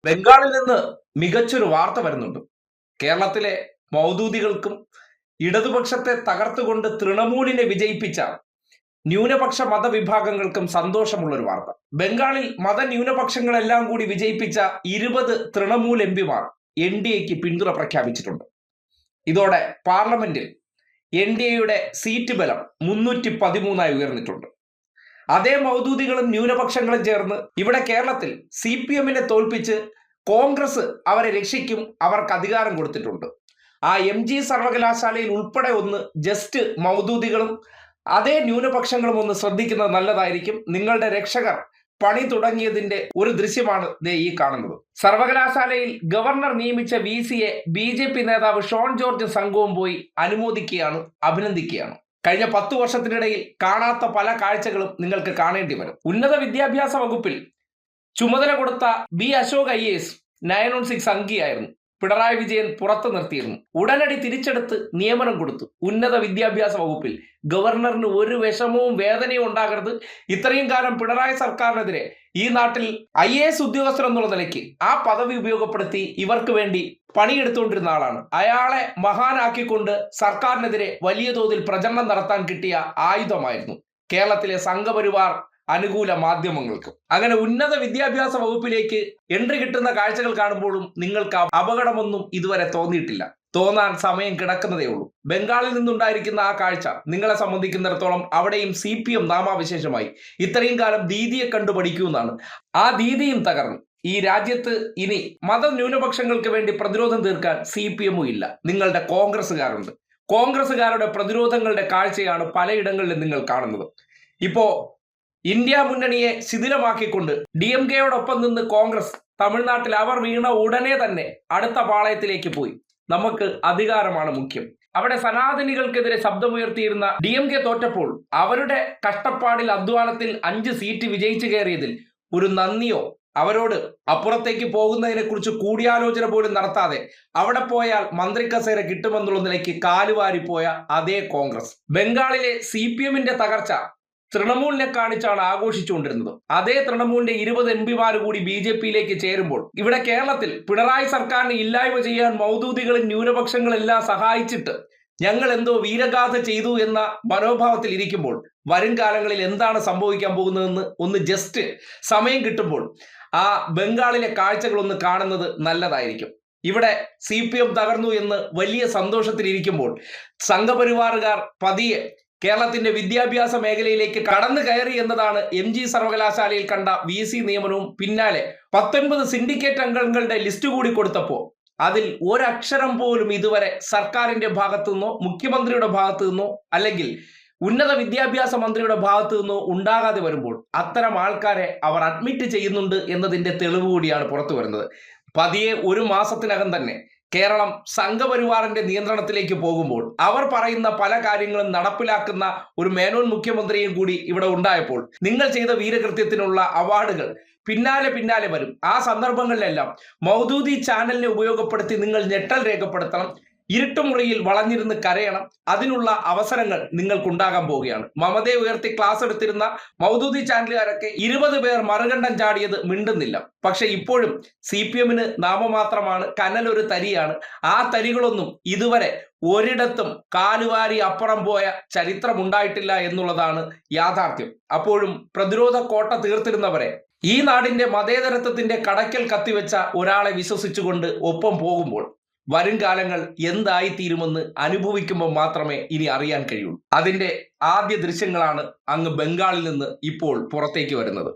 ബംഗാളിൽ നിന്ന് മികച്ചൊരു വാർത്ത വരുന്നുണ്ട്. കേരളത്തിലെ മൗദൂദികൾക്കും ഇടതുപക്ഷത്തെ തകർത്തുകൊണ്ട് തൃണമൂലിനെ വിജയിപ്പിച്ച ന്യൂനപക്ഷ മതവിഭാഗങ്ങൾക്കും സന്തോഷമുള്ളൊരു വാർത്ത. ബംഗാളിൽ മതന്യൂനപക്ഷങ്ങളെല്ലാം കൂടി വിജയിപ്പിച്ച 20 തൃണമൂൽ എംപിമാർ NDAക്ക് പിന്തുണ പ്രഖ്യാപിച്ചിട്ടുണ്ട്. ഇതോടെ പാർലമെന്റിൽ NDAയുടെ സീറ്റ് ബലം 313 ഉയർന്നിട്ടുണ്ട്. അതേ മൗദൂദികളും ന്യൂനപക്ഷങ്ങളും ചേർന്ന് ഇവിടെ കേരളത്തിൽ CPMനെ തോൽപ്പിച്ച് കോൺഗ്രസ് അവരെ രക്ഷിക്കും, അവർക്ക് അധികാരം കൊടുത്തിട്ടുണ്ട്. ആ MG സർവകലാശാലയിൽ ഉൾപ്പെടെ ഒന്ന് ജസ്റ്റ് മൗദൂദികളും അതേ ന്യൂനപക്ഷങ്ങളും ഒന്ന് ശ്രദ്ധിക്കുന്നത് നല്ലതായിരിക്കും. നിങ്ങളുടെ രക്ഷകർ പണി തുടങ്ങിയതിന്റെ ഒരു ദൃശ്യമാണ് ഈ കാണുന്നത്. സർവകലാശാലയിൽ ഗവർണർ നിയമിച്ച VCയെ BJP നേതാവ് ഷോൺ ജോർജ് സംഘവും പോയി അനുമോദിക്കുകയാണ്, അഭിനന്ദിക്കുകയാണ്. കഴിഞ്ഞ 10 വർഷത്തിനിടയിൽ കാണാത്ത പല കാഴ്ചകളും നിങ്ങൾക്ക് കാണേണ്ടി വരും. ഉന്നത വിദ്യാഭ്യാസ വകുപ്പിൽ ചുമതല കൊടുത്ത B അശോക് IAS 916 അംഗീയായിരുന്നു. പിണറായി വിജയൻ പുറത്തു നിർത്തിയിരുന്നു. ഉടനടി തിരിച്ചെടുത്ത് നിയമനം കൊടുത്തു. ഉന്നത വിദ്യാഭ്യാസ വകുപ്പിൽ ഗവർണറിന് ഒരു വിഷമവും വേദനയും ഉണ്ടാകരുത്. ഇത്രയും കാലം പിണറായി സർക്കാരിനെതിരെ ഈ നാട്ടിൽ IAS ഉദ്യോഗസ്ഥർ എന്നുള്ള നിലയ്ക്ക് ആ പദവി ഉപയോഗപ്പെടുത്തി ഇവർക്ക് വേണ്ടി പണിയെടുത്തുകൊണ്ടിരുന്ന ആളാണ്. അയാളെ മഹാനാക്കിക്കൊണ്ട് സർക്കാരിനെതിരെ വലിയ തോതിൽ പ്രചരണം നടത്താൻ കിട്ടിയ ആയുധമായിരുന്നു കേരളത്തിലെ സംഘപരിവാർ അനുകൂല മാധ്യമങ്ങൾക്ക്. അങ്ങനെ ഉന്നത വിദ്യാഭ്യാസ വകുപ്പിലേക്ക് എൻട്രി കിട്ടുന്ന കാഴ്ചകൾ കാണുമ്പോഴും നിങ്ങൾക്ക് അപകടമൊന്നും ഇതുവരെ തോന്നിയിട്ടില്ല. തോന്നാൻ സമയം കിടക്കുന്നതേ ഉള്ളൂ. ബംഗാളിൽ നിന്നുണ്ടായിരിക്കുന്ന ആ കാഴ്ച നിങ്ങളെ സംബന്ധിക്കുന്നിടത്തോളം അവിടെയും CPM നാമാവിശേഷമായി. ഇത്രയും കാലം ദീദിയെ കണ്ടു പഠിക്കുമെന്നാണ്. ആ ദീദിയും തകർന്നു. ഈ രാജ്യത്ത് ഇനി മതന്യൂനപക്ഷങ്ങൾക്ക് വേണ്ടി പ്രതിരോധം തീർക്കാൻ CPM ഇല്ല. നിങ്ങളുടെ കോൺഗ്രസ്സുകാരുണ്ട്. കോൺഗ്രസ്സുകാരുടെ പ്രതിരോധങ്ങളുടെ കാഴ്ചയാണ് പലയിടങ്ങളിലും നിങ്ങൾ കാണുന്നത്. ഇപ്പോ ഇന്ത്യ മുന്നണിയെ ശിഥിലമാക്കിക്കൊണ്ട് DMKയോടൊപ്പം നിന്ന് കോൺഗ്രസ് തമിഴ്നാട്ടിൽ അവർ വീണ ഉടനെ തന്നെ അടുത്ത പാളയത്തിലേക്ക് പോയി. നമുക്ക് അധികാരമാണ് മുഖ്യം. അവിടെ സനാതനികൾക്കെതിരെ ശബ്ദമുയർത്തിയിരുന്ന DMK തോറ്റപ്പോൾ അവരുടെ കഷ്ടപ്പാടിൽ അധ്വാനത്തിൽ 5 സീറ്റ് വിജയിച്ചു കയറിയതിൽ ഒരു നന്ദിയോ അവരോട് അപ്പുറത്തേക്ക് പോകുന്നതിനെ കുറിച്ച് കൂടിയാലോചന പോലും നടത്താതെ അവിടെ പോയാൽ മന്ത്രി കസേര കിട്ടുമെന്നുള്ള നിലയ്ക്ക് കാലുവാരിപ്പോയ അതേ കോൺഗ്രസ് ബംഗാളിലെ CPMന്റെ തകർച്ച തൃണമൂലിനെ കാണിച്ചാണ് ആഘോഷിച്ചുകൊണ്ടിരുന്നത്. അതേ തൃണമൂലിന്റെ 20 MPമാർ കൂടി BJPയിലേക്ക് ചേരുമ്പോൾ ഇവിടെ കേരളത്തിൽ പിണറായി സർക്കാരിനെ ഇല്ലായ്മ ചെയ്യാൻ മൗദൂദികളും ന്യൂനപക്ഷങ്ങളെല്ലാം സഹായിച്ചിട്ട് ഞങ്ങൾ എന്തോ വീരഗാഥ ചെയ്തു എന്ന മനോഭാവത്തിൽ ഇരിക്കുമ്പോൾ വരും കാലങ്ങളിൽ എന്താണ് സംഭവിക്കാൻ പോകുന്നതെന്ന് ഒന്ന് ജസ്റ്റ് സമയം കിട്ടുമ്പോൾ ആ ബംഗാളിലെ കാഴ്ചകളൊന്ന് കാണുന്നത് നല്ലതായിരിക്കും. ഇവിടെ CPM തകർന്നു എന്ന് വലിയ സന്തോഷത്തിലിരിക്കുമ്പോൾ സംഘപരിവാറുകാർ പതിയെ കേരളത്തിന്റെ വിദ്യാഭ്യാസ മേഖലയിലേക്ക് കടന്നു കയറി എന്നതാണ് MG സർവകലാശാലയിൽ കണ്ട VC നിയമനവും പിന്നാലെ 19 സിൻഡിക്കേറ്റ് അംഗങ്ങളുടെ ലിസ്റ്റ് കൂടി കൊടുത്തപ്പോൾ അതിൽ ഒരക്ഷരം പോലും ഇതുവരെ സർക്കാരിന്റെ ഭാഗത്തു നിന്നോ മുഖ്യമന്ത്രിയുടെ ഭാഗത്തു നിന്നോ അല്ലെങ്കിൽ ഉന്നത വിദ്യാഭ്യാസ മന്ത്രിയുടെ ഭാഗത്തു നിന്നോ ഉണ്ടാകാതെ വരുമ്പോൾ അത്തരം ആൾക്കാരെ അവർ അഡ്മിറ്റ് ചെയ്യുന്നുണ്ട് എന്നതിന്റെ തെളിവ് കൂടിയാണ് പുറത്തു വരുന്നത്. പതിയെ ഒരു മാസത്തിനകം തന്നെ കേരളം സംഘപരിവാറിന്റെ നിയന്ത്രണത്തിലേക്ക് പോകുമ്പോൾ അവർ പറയുന്ന പല കാര്യങ്ങളും നടപ്പിലാക്കുന്ന ഒരു മേനോൻ മുഖ്യമന്ത്രിയും കൂടി ഇവിടെ ഉണ്ടായപ്പോൾ നിങ്ങൾ ചെയ്ത വീരകൃത്യത്തിനുള്ള അവാർഡുകൾ പിന്നാലെ വരും. ആ സന്ദർഭങ്ങളിലെല്ലാം മൗദൂദി ചാനലിനെ ഉപയോഗപ്പെടുത്തി നിങ്ങൾ ഞെട്ടൽ രേഖപ്പെടുത്തണം. ഇരുട്ടുമുറിയിൽ വളഞ്ഞിരുന്ന് കരയണം. അതിനുള്ള അവസരങ്ങൾ നിങ്ങൾക്കുണ്ടാകാൻ പോവുകയാണ്. മമതയെ ഉയർത്തി ക്ലാസ് എടുത്തിരുന്ന മൗദൂദി ചാനലുകാരൊക്കെ 20 പേർ മറുകണ്ഠം ചാടിയത് മിണ്ടുന്നില്ല. പക്ഷെ ഇപ്പോഴും CPMന് നാമമാത്രമാണ്, കനലൊരു തരിയാണ്. ആ തരികളൊന്നും ഇതുവരെ ഒരിടത്തും കാലുവാരി അപ്പുറം പോയ ചരിത്രമുണ്ടായിട്ടില്ല എന്നുള്ളതാണ് യാഥാർത്ഥ്യം. അപ്പോഴും പ്രതിരോധ കോട്ട തീർത്തിരുന്നവരെ ഈ നാടിന്റെ മതേതരത്വത്തിന്റെ കടക്കൽ കത്തിവെച്ച ഒരാളെ വിശ്വസിച്ചുകൊണ്ട് ഒപ്പം പോകുമ്പോൾ വരും കാലങ്ങൾ എന്തായിത്തീരുമെന്ന് അനുഭവിക്കുമ്പോൾ മാത്രമേ ഇനി അറിയാൻ കഴിയുള്ളൂ. അതിന്റെ ആദ്യ ദൃശ്യങ്ങളാണ് അങ്ങ് ബംഗാളിൽ നിന്ന് ഇപ്പോൾ പുറത്തേക്ക് വരുന്നത്.